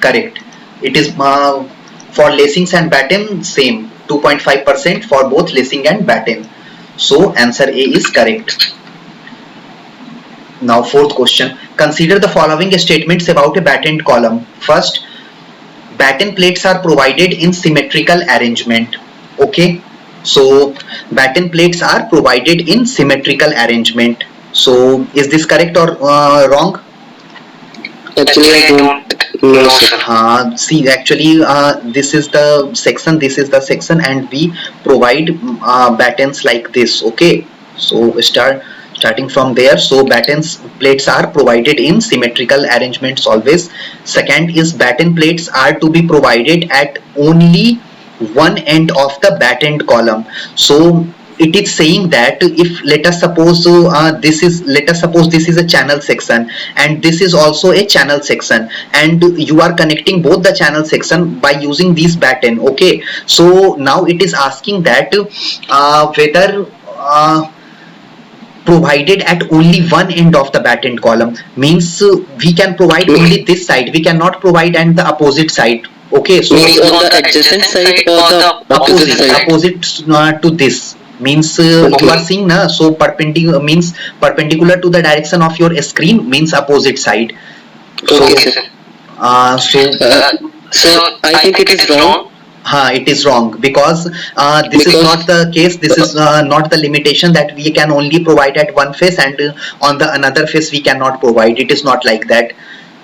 Correct. It is for lacings and batten same, 2.5% for both lacing and batten. So answer A is correct. Now fourth question. Consider the following statements about a battened column. First, batten plates are provided in symmetrical arrangement. Okay. So batten plates are provided in symmetrical arrangement. So is this correct or wrong? Actually, I don't know, sir. See, actually, this is the section, and we provide battens like this. Okay, so starting from there. So battens plates are provided in symmetrical arrangements always. Second is batten plates are to be provided at only one end of the battened column. So it is saying that if let us suppose this is a channel section and this is also a channel section, and you are connecting both the channel section by using these batten. Okay, so now it is asking that whether provided at only one end of the battened column, means we can provide only this side, we cannot provide and the opposite side. Okay, so Means on the adjacent side or the opposite side? opposite to this, means you are seeing na, so perpendicular means perpendicular to the direction of your screen, means opposite side. Okay, sir. So I think it is wrong. It is wrong because this is not the case. This is not the limitation that we can only provide at one face and on the another face we cannot provide. It is not like that.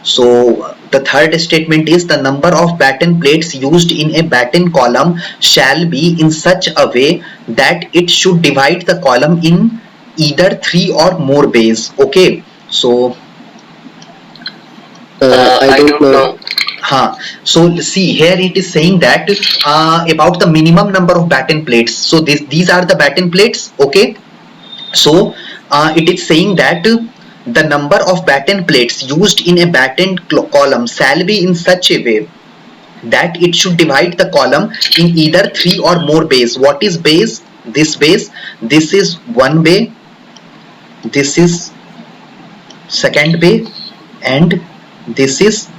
So the third statement is the number of batten plates used in a batten column shall be in such a way that it should divide the column in either 3 or more bays. Okay, so I don't know. So see here it is saying that about the minimum number of batten plates. So these are the batten plates. Okay. So it is saying that the number of batten plates used in a batten column shall be in such a way that it should divide the column in either 3 or more bays. What is bays? This base, this is one bay, this is second bay, and this is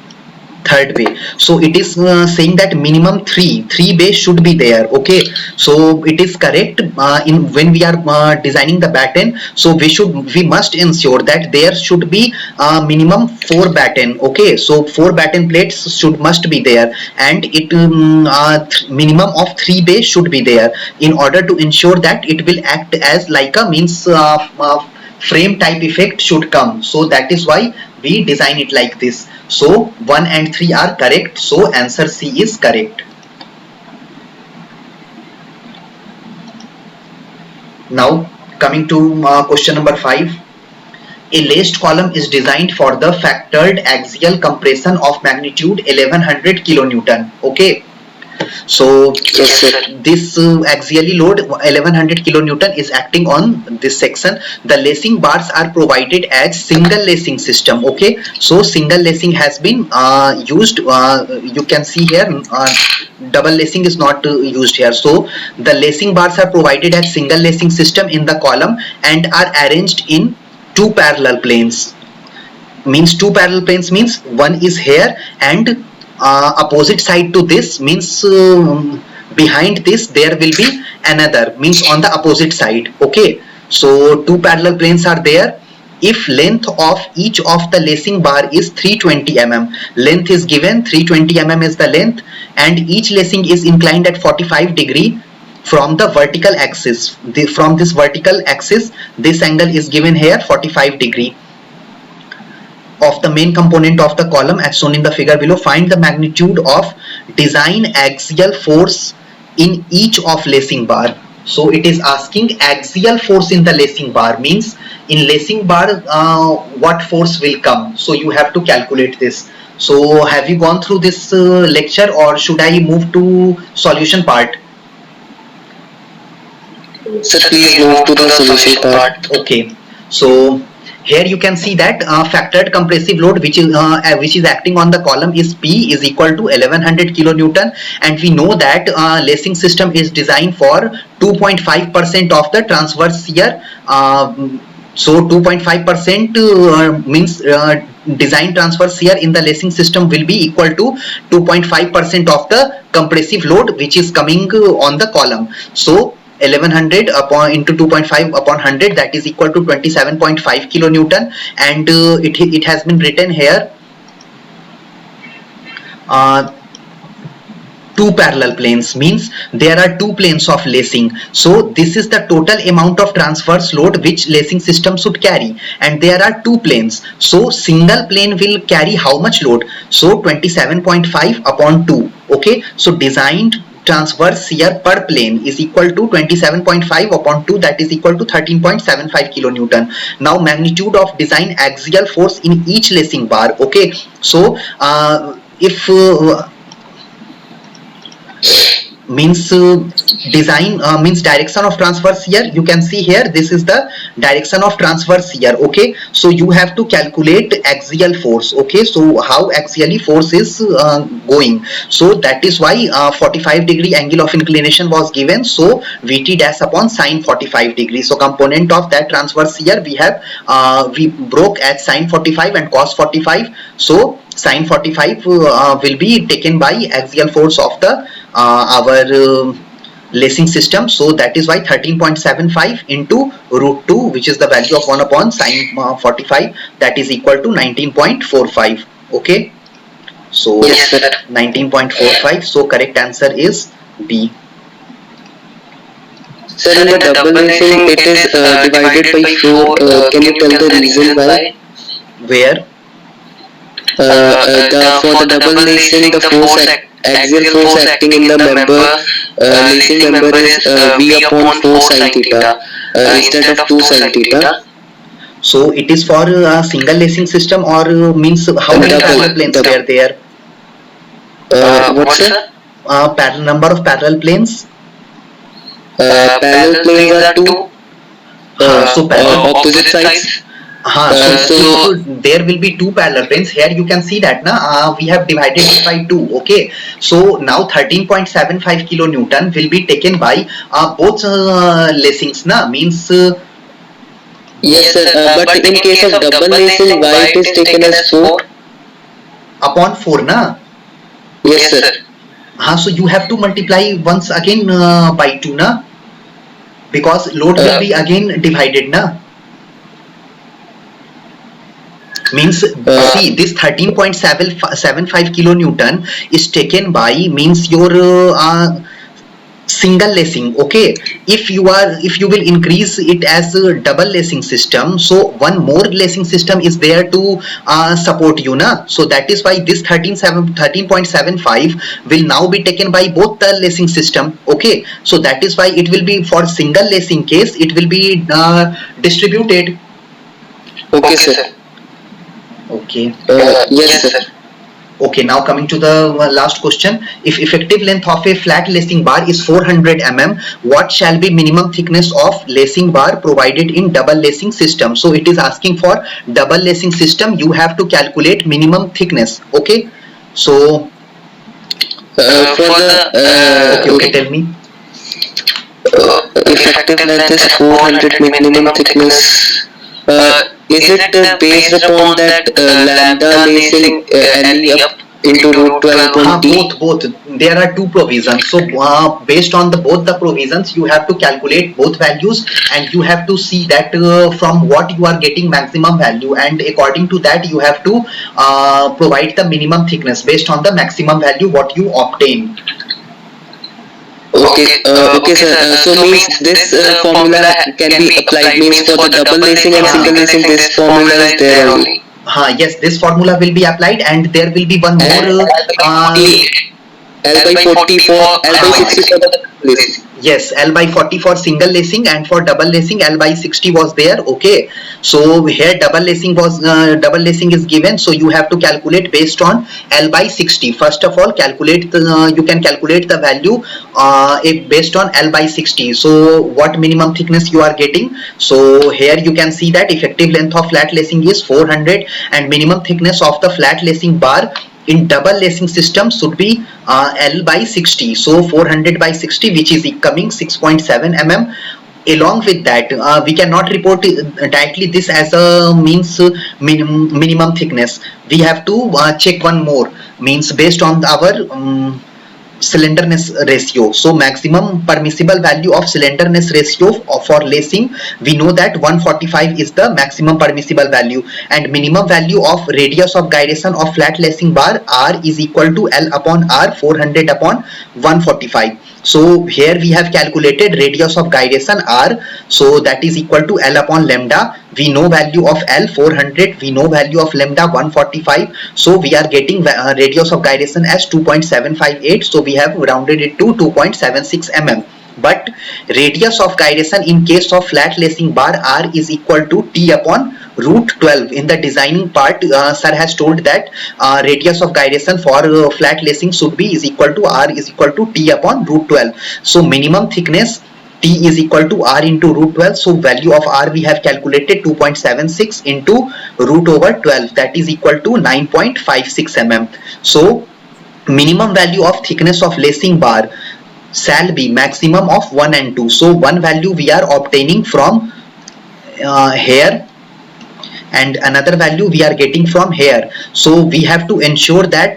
third bay. So it is saying that minimum three bays should be there. Okay, so it is correct. In when we are designing the batten, so we must ensure that there should be minimum 4 batten. Okay, so 4 batten plates must be there, and it minimum of 3 bays should be there in order to ensure that it will act as like a means frame type effect should come. So that is why we design it like this. So 1 and 3 are correct. So answer C is correct. Now coming to question number 5. A laced column is designed for the factored axial compression of magnitude 1100 kilonewton. Okay. So this axially load 1100 kilonewton is acting on this section. The lacing bars are provided as single lacing system. Okay, so single lacing has been used. You can see here double lacing is not used here. So the lacing bars are provided as single lacing system in the column and are arranged in 2 parallel planes. Means 2 parallel planes means one is here and opposite side to this means behind this there will be another means on the opposite side. Okay, so 2 parallel planes are there. If length of each of the lacing bar is 320 mm, length is given 320 mm is the length, and each lacing is inclined at 45 degree from the vertical axis. From this vertical axis this angle is given here 45 degree of the main component of the column as shown in the figure below. Find the magnitude of design axial force in each of lacing bar. So it is asking axial force in the lacing bar, means in lacing bar what force will come. So you have to calculate this. So have you gone through this lecture, or should I move to solution part? So please move to the solution part. Okay, so here you can see that factored compressive load which is acting on the column is P is equal to 1100 kilonewton, and we know that lacing system is designed for 2.5% of the transverse shear. So 2.5% means design transverse shear in the lacing system will be equal to 2.5% of the compressive load which is coming on the column. So 1100 upon into 2.5 upon 100, that is equal to 27.5 kilonewton, and it has been written here 2 parallel planes, means there are 2 planes of lacing. So this is the total amount of transverse load which lacing system should carry, and there are 2 planes. So single plane will carry how much load? So 27.5 upon 2. Okay, so designed transverse shear per plane is equal to 27.5 upon 2, that is equal to 13.75 kilonewton. Now magnitude of design axial force in each lacing bar. Okay, so if means design means direction of transverse shear, you can see here this is the direction of transverse shear. Okay, so you have to calculate axial force. Okay, so how axially force is going, so that is why 45 degree angle of inclination was given. So Vt dash upon sine 45 degree. So component of that transverse shear we have we broke as sine 45 and cos 45. So sine 45 will be taken by axial force of the our lacing system. So that is why 13.75 into root 2, which is the value of 1 upon sine 45, that is equal to 19.45. Okay, so Yes, sir. 19.45. So correct answer is B. Sir, in the double lacing, it is divided by 4. Can you tell the reason why? Where? For the double lacing, the axial force acting in the member, lacing member is V upon 4 sin theta instead of 2 sin theta. So it is for single lacing system, or means how many parallel planes were there? What, sir? Number of parallel planes. Parallel planes are two. So parallel Opposite sides. so So if there will be two parallel planes, here you can see that we have divided it by 2. Okay, so now 13.75 kilonewton will be taken by both lacings means yes, sir. But in case of double lacing, why it is taken as 4? upon 4 Yes, sir. so you have to multiply once again by 2 because load will be again divided means see this 13.75 kilonewton is taken by means your single lacing. Okay, if you will increase it as a double lacing system, so one more lacing system is there to support you so that is why this 13.75 will now be taken by both the lacing system. Okay, so that is why it will be for single lacing case it will be distributed. Okay, sir. Okay. Yes, sir. Okay, now coming to the last question. If effective length of a flat lacing bar is 400 mm, what shall be minimum thickness of lacing bar provided in double lacing system? So it is asking for double lacing system. You have to calculate minimum thickness. Okay, so For the okay, tell me. effective length is 400 minimum thickness. Is it based upon that lambda lacing LE up into root 12 upon T? Both there are two provisions, so based on the both the provisions you have to calculate both values and you have to see that from what you are getting maximum value, and according to that you have to provide the minimum thickness based on the maximum value what you obtain. Okay, sir. So means this formula can be applied means for the double lacing and single lacing. This formula is there only. Yes, this formula will be applied, and there will be one more L by 40 for L by 60 for the double lacing. Yes, L by 40 for single lacing, and for double lacing L by 60 was there. Okay, so here double lacing is given, so you have to calculate based on L by 60. First of all, calculate you can calculate the value based on L by 60. So what minimum thickness you are getting? So here you can see that effective length of flat lacing is 400 and minimum thickness of the flat lacing bar in double lacing system should be L by 60. So 400 by 60, which is coming 6.7 mm. Along with that, we cannot report directly this as a means minimum thickness. We have to check one more, means based on our cylinderness ratio. So maximum permissible value of cylinderness ratio for lacing, we know that 145 is the maximum permissible value, and minimum value of radius of gyration of flat lacing bar R is equal to L upon R, 400 upon 145. So here we have calculated radius of gyration R, so that is equal to L upon lambda. We know value of L 400, we know value of lambda 145, so we are getting radius of gyration as 2.758, so we have rounded it to 2.76 mm. But radius of gyration in case of flat lacing bar R is equal to T upon root 12. In the designing part, sir has told that radius of gyration for flat lacing should be is equal to R is equal to T upon root 12. So minimum thickness T is equal to R into root 12. So value of R we have calculated 2.76 into root over 12, that is equal to 9.56 mm. So minimum value of thickness of lacing bar shall be maximum of 1 and 2. So one value we are obtaining from here and another value we are getting from here. So we have to ensure that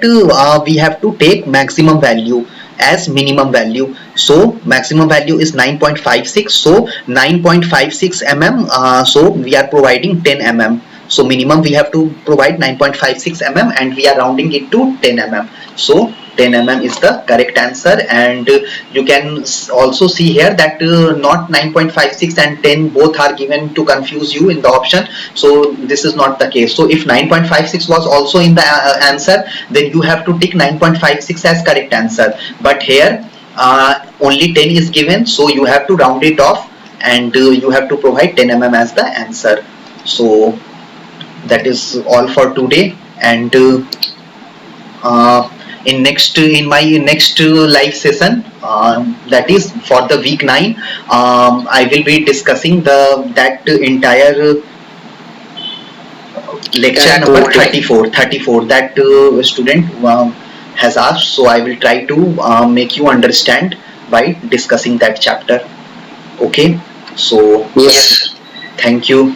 we have to take maximum value as minimum value. So maximum value is 9.56, so 9.56 mm, so we are providing 10 mm. So minimum we have to provide 9.56 mm and we are rounding it to 10 mm. So 10 mm is the correct answer, and you can also see here that not 9.56 and 10 both are given to confuse you in the option. So this is not the case. So if 9.56 was also in the answer, then you have to tick 9.56 as correct answer. But here only 10 is given, so you have to round it off and you have to provide 10 mm as the answer. So that is all for today, and in my next live session, that is for the week 9, I will be discussing that entire lecture That number code. 34 that student has asked. So I will try to make you understand by discussing that chapter. Okay, so Yes. thank you.